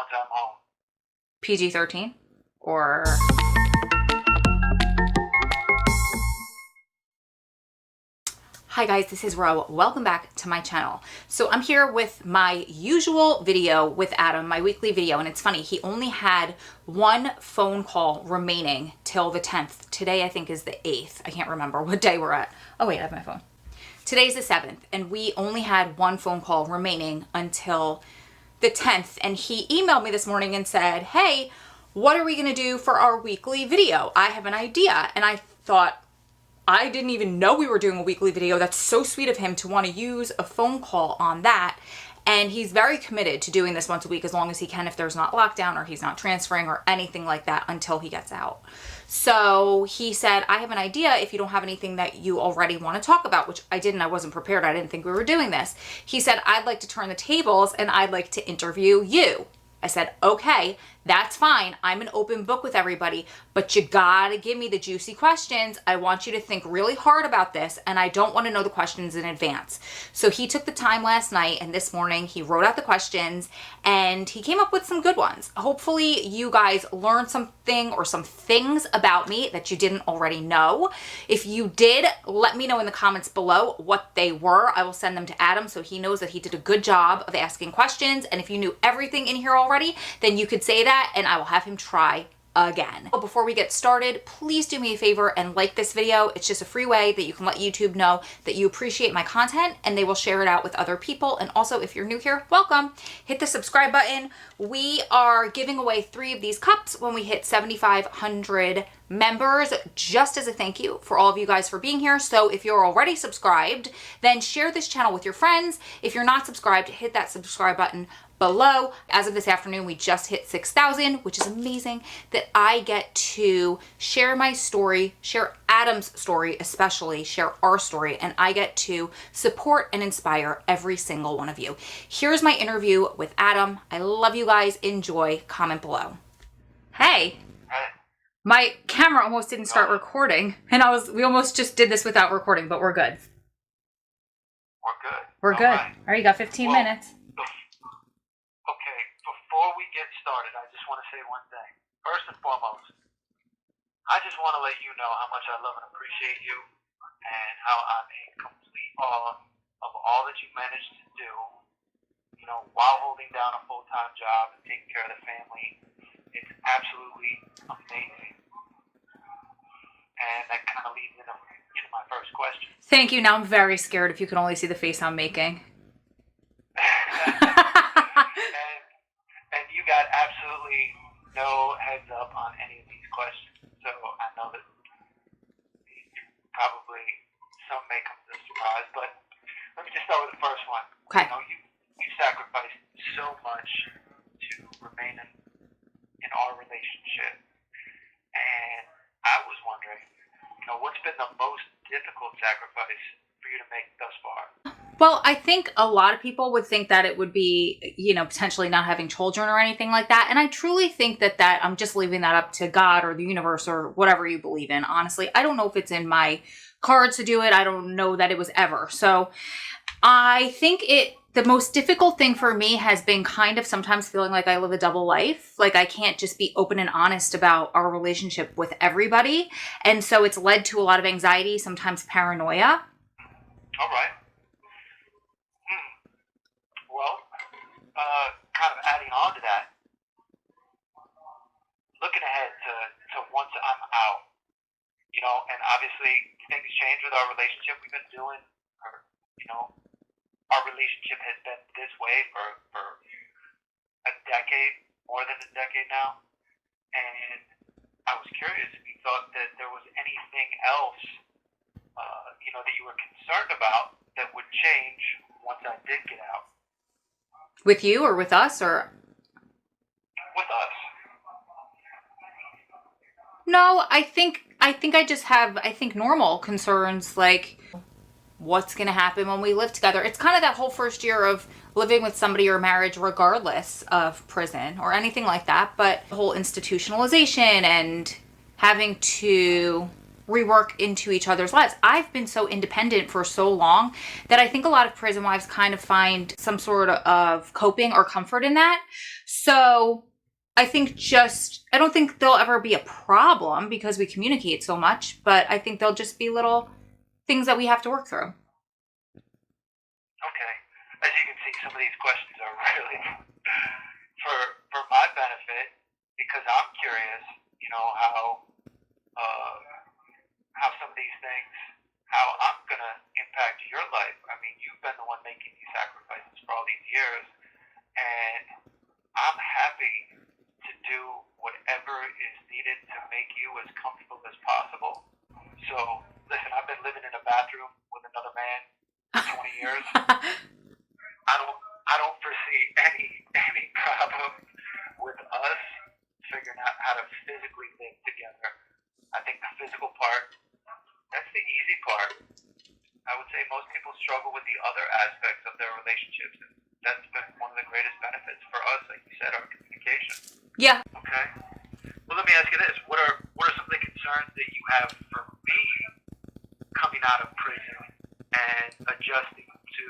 once I'm home. PG-13 or... Hi guys, this is Ro. Welcome back to my channel. So I'm here with my usual video with Adam, my weekly video, and it's funny, he only had one phone call remaining till the 10th. Today I think is the 8th. I can't remember what day we're at. Oh wait, I have my phone. Today's the 7th, and we only had one phone call remaining until the 10th, and he emailed me this morning and said, hey, what are we gonna do for our weekly video? I have an idea. And I thought, I didn't even know we were doing a weekly video. That's so sweet of him to want to use a phone call on that. And he's very committed to doing this once a week as long as he can if there's not lockdown or he's not transferring or anything like that until he gets out. So he said, I have an idea if you don't have anything that you already want to talk about, which I didn't. I wasn't prepared. I didn't think we were doing this. He said, I'd like to turn the tables and I'd like to interview you. I said, okay, that's fine. I'm an open book with everybody, but you gotta give me the juicy questions. I want you to think really hard about this, and I don't want to know the questions in advance. So he took the time last night, and this morning he wrote out the questions, and he came up with some good ones. Hopefully you guys learned something or some things about me that you didn't already know. If you did, let me know in the comments below what they were. I will send them to Adam so he knows that he did a good job of asking questions, and if you knew everything in here already, then you could say that and I will have him try again. Before we get started, please do me a favor and like this video. It's just a free way that you can let YouTube know that you appreciate my content and they will share it out with other people. And also, if you're new here, welcome. Hit the subscribe button. We are giving away 3 of these cups when we hit 7,500 members, just as a thank you for all of you guys for being here. So if you're already subscribed, then share this channel with your friends. If you're not subscribed, hit that subscribe button below. As of this afternoon, we just hit 6,000, which is amazing that I get to share my story, share Adam's story, especially share our story, and I get to support and inspire every single one of you. Here's my interview with Adam. I love you guys. Enjoy. Comment below. Hey. My camera almost didn't start recording, and we almost just did this without recording, but we're good. We're good. We're good. All right, you got 15 minutes. Okay, before we get started, I just want to say one thing. First and foremost, I just want to let you know how much I love and appreciate you and how I'm in complete awe of all that you managed to do, you know, while holding down a full-time job and taking care of the family. It's absolutely amazing. And that kind of leads into my first question. Thank you. Now I'm very scared if you could only see the face I'm making. And you got absolutely no heads up on any of these questions. So I know that probably some may come as a surprise, but let me just start with the first one. Okay. You know, you sacrificed so much to remain in our relationship. And I was wondering, you know, what's been the most difficult sacrifice for you to make thus far? Well, I think a lot of people would think that it would be, you know, potentially not having children or anything like that. And I truly think that I'm just leaving that up to God or the universe or whatever you believe in. Honestly, I don't know if it's in my cards to do it. I don't know that it was ever. So I think the most difficult thing for me has been kind of sometimes feeling like I live a double life. Like I can't just be open and honest about our relationship with everybody. And so it's led to a lot of anxiety, sometimes paranoia. All right. Well, kind of adding on to that, looking ahead to once I'm out, you know, and obviously things change with our relationship. We've been doing, you know, our relationship has been this way for a decade, more than a decade now. And I was curious if you thought that there was anything else, you know, that you were concerned about that would change once I did get out. With you or with us or? With us. No, I think I just have, normal concerns like what's going to happen when we live together. It's kind of that whole first year of living with somebody or marriage regardless of prison or anything like that. But the whole institutionalization and having to rework into each other's lives. I've been so independent for so long that I think a lot of prison wives kind of find some sort of coping or comfort in that. So I think I don't think there'll ever be a problem because we communicate so much, but I think there'll just be little things that we have to work through. Okay. As you can see, some of these questions are really for my benefit, because I'm curious, how some of these things, how I'm gonna impact your life. I mean, you've been the one making these sacrifices for all these years, and I'm happy to do whatever is needed to make you as comfortable as possible. So, listen, I've been living in a bathroom with another man for 20 years. I don't foresee any problem with us figuring out how to physically live together. I think the physical part, that's the easy part. I would say most people struggle with the other aspects of their relationships, and that's been one of the greatest benefits for us, like you said, our communication. Yeah. Okay. Well, let me ask you this: what are some of the concerns that you have for me coming out of prison and adjusting to,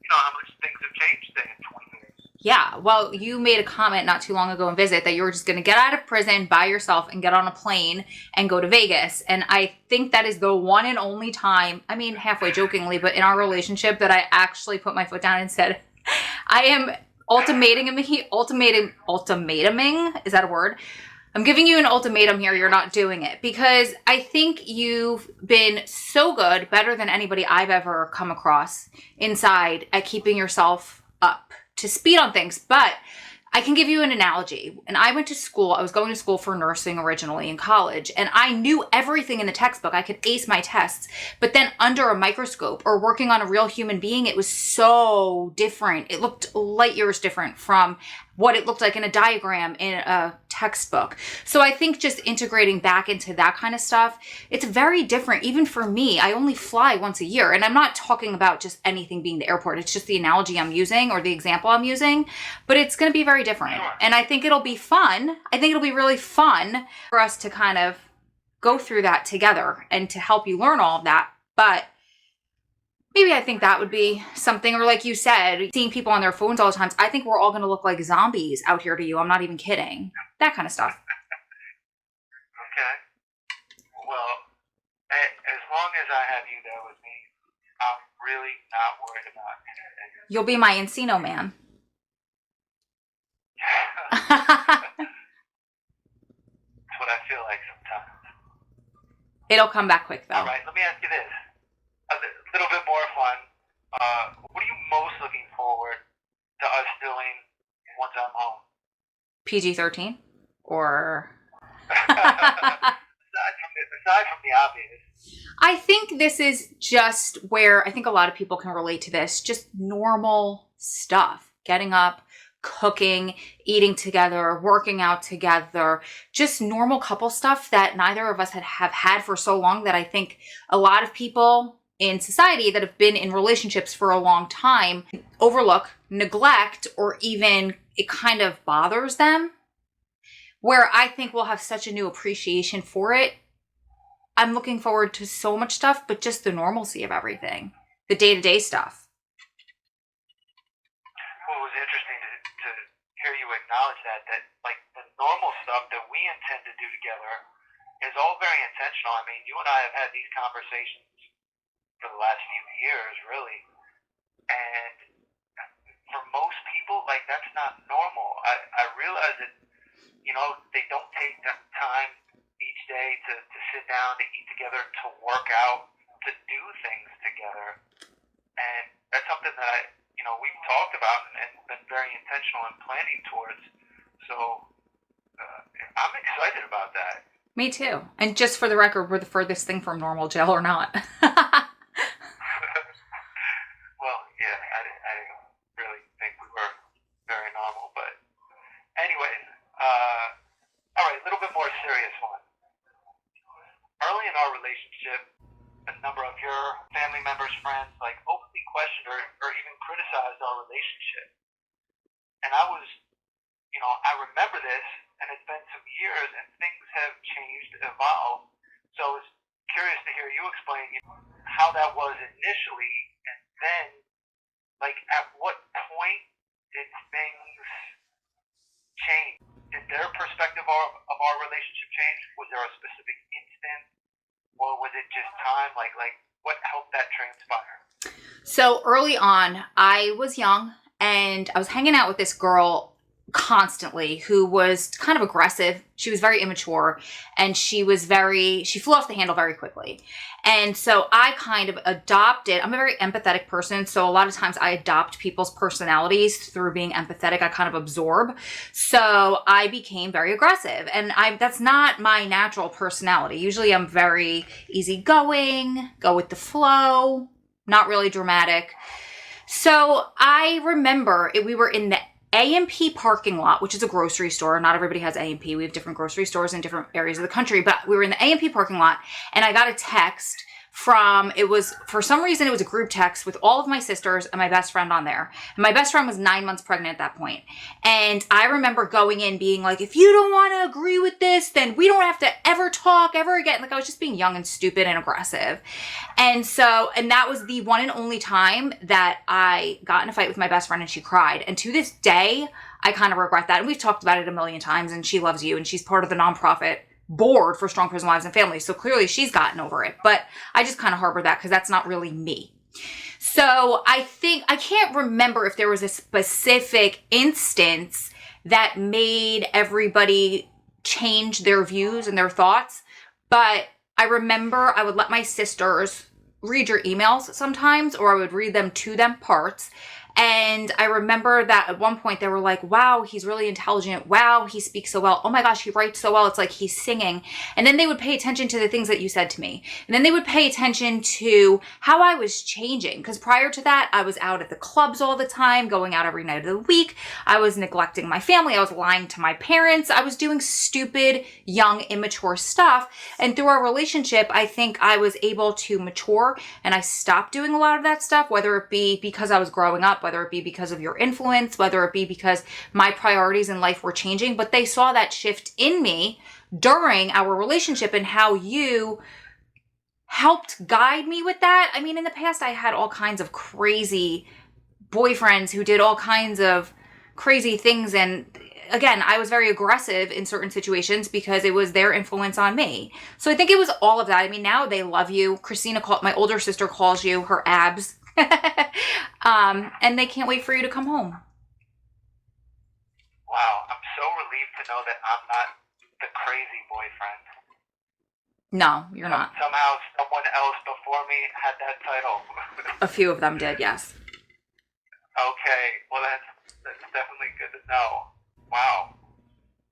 how much things have changed in 20 years? Yeah, well, you made a comment not too long ago in Visit that you were just going to get out of prison by yourself and get on a plane and go to Vegas. And I think that is the one and only time, I mean, halfway jokingly, but in our relationship that I actually put my foot down and said, I am ultimatuming, is that a word? I'm giving you an ultimatum here. You're not doing it, because I think you've been so good, better than anybody I've ever come across inside, at keeping yourself up to speed on things. But I can give you an analogy. And I went to school. I was going to school for nursing originally in college, and I knew everything in the textbook. I could ace my tests, but then under a microscope or working on a real human being, it was so different. It looked light years different from what it looked like in a diagram in a textbook. So I think just integrating back into that kind of stuff, it's very different. Even for me, I only fly once a year, and I'm not talking about just anything being the airport. It's just the analogy I'm using or the example I'm using, but it's going to be very different. And I think it'll be fun. I think it'll be really fun for us to kind of go through that together and to help you learn all of that. But maybe I think that would be something, or like you said, seeing people on their phones all the time. I think we're all going to look like zombies out here to you. I'm not even kidding. That kind of stuff. Okay. Well, as long as I have you there with me, I'm really not worried about anything. You'll be my Encino man. That's what I feel like sometimes. It'll come back quick, though. All right, let me ask you this. A little bit more fun. What are you most looking forward to us doing once I'm home? PG-13? Or... aside from the obvious. I think this is just where I think a lot of people can relate to this. Just normal stuff. Getting up, cooking, eating together, working out together, just normal couple stuff that neither of us have had for so long, that I think a lot of people in society that have been in relationships for a long time overlook, neglect, or even it kind of bothers them, where I think we'll have such a new appreciation for it. I'm looking forward to so much stuff, but just the normalcy of everything, the day-to-day stuff. Well, it was interesting to hear you acknowledge that like the normal stuff that we intend to do together is all very intentional. I mean, you and I have had these conversations for the last few years, really. And for most people, like, that's not normal. I realize that, they don't take the time each day to sit down, to eat together, to work out, to do things together. And that's something that we've talked about and been very intentional in planning towards. So I'm excited about that. Me too. And just for the record, we're the furthest thing from normal, jail or not. Well, yeah, I really think we were very normal. But anyways, all right, a little bit more serious one. Early in our relationship, a number of your family members, friends, like openly questioned or even criticized our relationship. And I was, I remember this, and it's been some years, and things have changed, evolved. So curious to hear you explain how that was initially, and then, like, at what point did things change? Did their perspective of our relationship change? Was there a specific instant, or was it just time? Like what helped that transpire? So early on, I was young and I was hanging out with this girl constantly who was kind of aggressive. She was very immature and she flew off the handle very quickly. And so I kind of adopted, I'm a very empathetic person. So a lot of times I adopt people's personalities through being empathetic. I kind of absorb. So I became very aggressive and that's not my natural personality. Usually I'm very easygoing, go with the flow, not really dramatic. So I remember we were in the A&P parking lot, which is a grocery store. Not everybody has A&P. We have different grocery stores in different areas of the country, but we were in the A&P parking lot and I got a text for some reason, it was a group text with all of my sisters and my best friend on there. And my best friend was 9 months pregnant at that point. And I remember going in being like, if you don't want to agree with this, then we don't have to ever talk ever again. Like I was just being young and stupid and aggressive. And that was the one and only time that I got in a fight with my best friend and she cried. And to this day, I kind of regret that. And we've talked about it a million times and she loves you and she's part of the nonprofit board for Strong Prison Wives and Families. So clearly she's gotten over it, but I just kind of harbor that because that's not really me. So I can't remember if there was a specific instance that made everybody change their views and their thoughts, but I remember I would let my sisters read your emails sometimes, or I would read them to them parts. And I remember that at one point they were like, wow, he's really intelligent. Wow, he speaks so well. Oh my gosh, he writes so well. It's like he's singing. And then they would pay attention to the things that you said to me. And then they would pay attention to how I was changing. Because prior to that, I was out at the clubs all the time, going out every night of the week. I was neglecting my family. I was lying to my parents. I was doing stupid, young, immature stuff. And through our relationship, I think I was able to mature and I stopped doing a lot of that stuff, whether it be because I was growing up, whether it be because of your influence, whether it be because my priorities in life were changing. But they saw that shift in me during our relationship and how you helped guide me with that. I mean, in the past, I had all kinds of crazy boyfriends who did all kinds of crazy things. And again, I was very aggressive in certain situations because it was their influence on me. So I think it was all of that. I mean, now they love you. My older sister calls you her abs. And they can't wait for you to come home. Wow, I'm so relieved to know that I'm not the crazy boyfriend. No, you're not. Somehow someone else before me had that title. A few of them did, yes. Okay, well that's definitely good to know. Wow.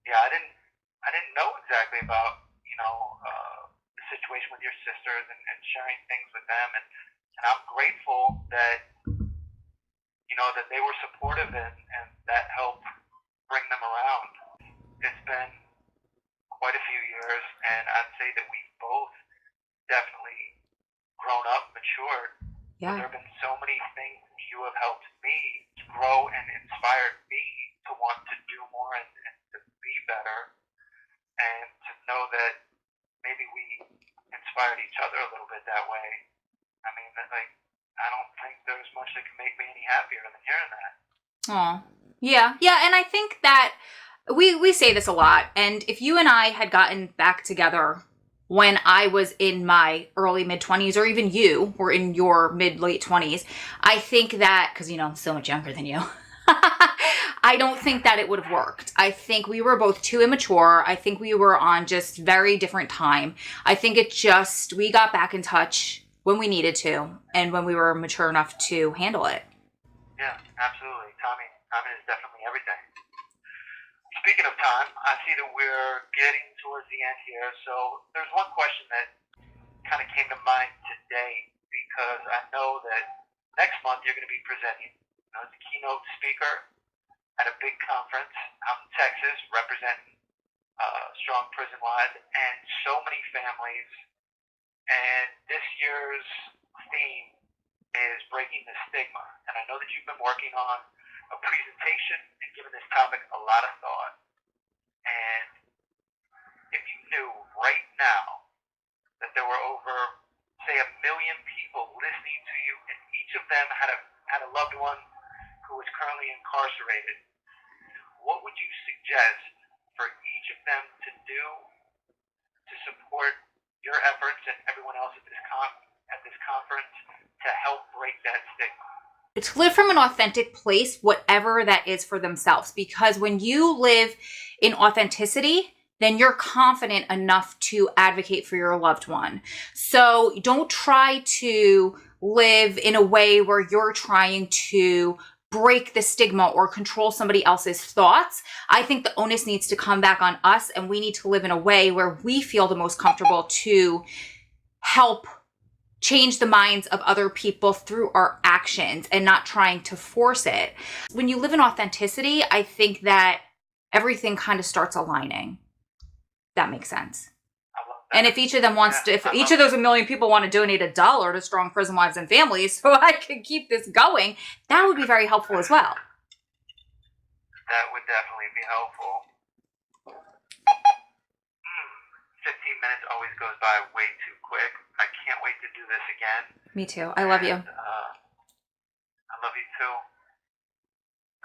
Yeah, I didn't know exactly about, the situation with your sisters and sharing things with them, and I'm grateful that that they were supportive and that helped bring them around. It's been quite a few years, and I'd say that we've both definitely grown up, matured. Yeah. There have been so many things you have helped me grow and inspired me to want to do more and to be better, and to know that maybe we inspired each other a little bit that way. I mean, I don't think there's much that can make me any happier than hearing that. Oh, yeah. Yeah, and I think that we say this a lot, and if you and I had gotten back together when I was in my early mid-20s, or even you were in your mid-late 20s, I think that, because I'm so much younger than you, I don't think that it would have worked. I think we were both too immature. I think we were on just very different time. I think we got back in touch when we needed to and when we were mature enough to handle it. Yeah, absolutely. Timing is definitely everything. Speaking of time, I see that we're getting towards the end here. So there's one question that kind of came to mind today, because I know that next month you're going to be presenting as a keynote speaker at a big conference out in Texas representing Strong Prison Wives and so many families. And this year's theme is breaking the stigma. And I know that you've been working on a presentation and given this topic a lot of thought. And if you knew right now that there were over, say, 1 million people listening to you, and each of them had a loved one who is currently incarcerated, what would you suggest for each of them to do to support your efforts and everyone else at this conference to help break that stigma? To live from an authentic place, whatever that is for themselves. Because when you live in authenticity, then you're confident enough to advocate for your loved one. So don't try to live in a way where you're trying to break the stigma or control somebody else's thoughts. I think the onus needs to come back on us, and we need to live in a way where we feel the most comfortable to help change the minds of other people through our actions and not trying to force it. When you live in authenticity, I think that everything kind of starts aligning. That makes sense. And if each of them wants to, if each of those 1 million people want to donate $1 to Strong Prison Wives and Families so I can keep this going, that would be very helpful as well. That would definitely be helpful. 15 minutes always goes by way too quick. I can't wait to do this again. Me too. I love you. I love you too.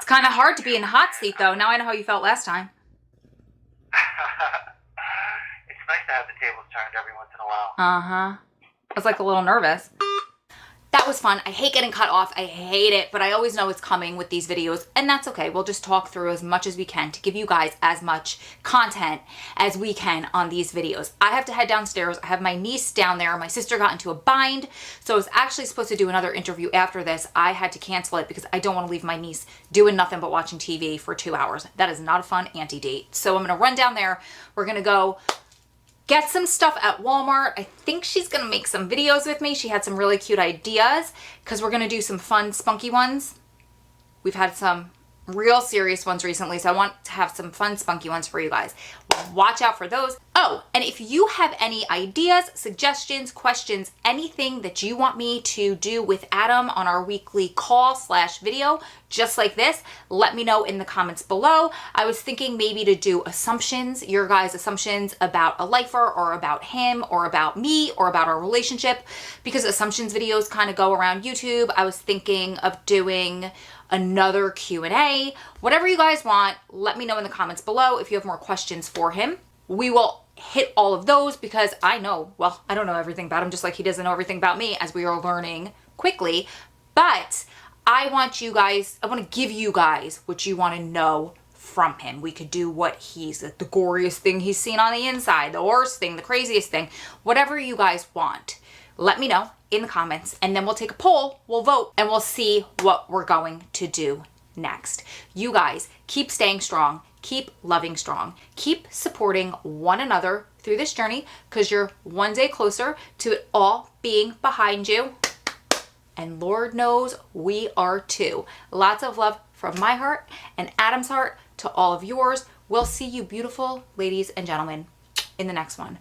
It's kind of hard to be in the hot seat, though. Now I know how you felt last time. It's nice to have the tables turned every once in a while. Uh-huh. I was like a little nervous. That was fun. I hate getting cut off. I hate it, but I always know it's coming with these videos, and that's okay. We'll just talk through as much as we can to give you guys as much content as we can on these videos. I have to head downstairs. I have my niece down there. My sister got into a bind, so I was actually supposed to do another interview after this. I had to cancel it because I don't want to leave my niece doing nothing but watching TV for 2 hours. That is not a fun auntie-date. So I'm going to run down there. We're going to go get some stuff at Walmart. I think she's gonna make some videos with me. She had some really cute ideas because we're gonna do some fun, spunky ones. We've had some real serious ones recently, so I want to have some fun, spunky ones for you guys. Watch out for those. Oh, and if you have any ideas, suggestions, questions, anything that you want me to do with Adam on our weekly call/video, just like this, let me know in the comments below. I was thinking maybe to do assumptions, your guys' assumptions about a lifer or about him or about me or about our relationship, because assumptions videos kind of go around YouTube. I was thinking of doing another Q&A. Whatever you guys want, let me know in the comments below if you have more questions for him. We will hit all of those because I know, well, I don't know everything about him, just like he doesn't know everything about me, as we are learning quickly. But I want you guys, I want to give you guys what you want to know from him. We could do what he's, the goriest thing he's seen on the inside, the worst thing, the craziest thing, whatever you guys want. Let me know in the comments, and then we'll take a poll, we'll vote, and we'll see what we're going to do next. You guys keep staying strong, keep loving strong, keep supporting one another through this journey, because you're one day closer to it all being behind you. And Lord knows we are too. Lots of love from my heart and Adam's heart to all of yours. We'll see you beautiful ladies and gentlemen in the next one.